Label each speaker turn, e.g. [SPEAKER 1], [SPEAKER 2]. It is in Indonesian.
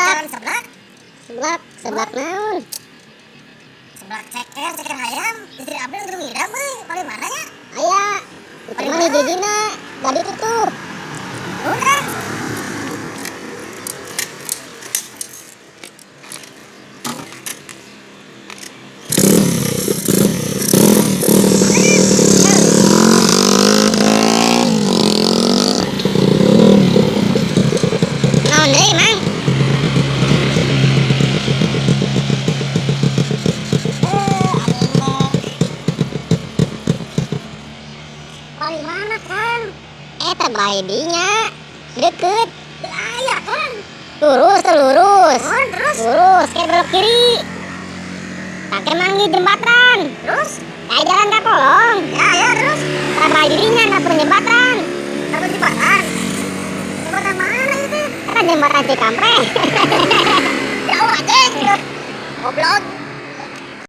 [SPEAKER 1] seblak.
[SPEAKER 2] Seblak.
[SPEAKER 1] Seblak naon?
[SPEAKER 2] Seblak ceker ayam. Istri Abdul itu ngidam euy. Paling mana ya?
[SPEAKER 1] Aya. Itu mah di dina, gak ditutup.
[SPEAKER 2] Udah.
[SPEAKER 1] Naon deui, Mang?
[SPEAKER 2] Paling mana kan?
[SPEAKER 1] Eta bae dinya. Deket.
[SPEAKER 2] Aya kan?
[SPEAKER 1] Lurus.
[SPEAKER 2] Terus.
[SPEAKER 1] Lurus ke belok kiri. Pakai manggi jembatan.
[SPEAKER 2] Terus.
[SPEAKER 1] Kayak jalan ke kolong.
[SPEAKER 2] Ya terus.
[SPEAKER 1] Bae dirinya ngatur jembatan.
[SPEAKER 2] Apa jembatan? Jembatan mana itu?
[SPEAKER 1] Eta jembatan Cikampek.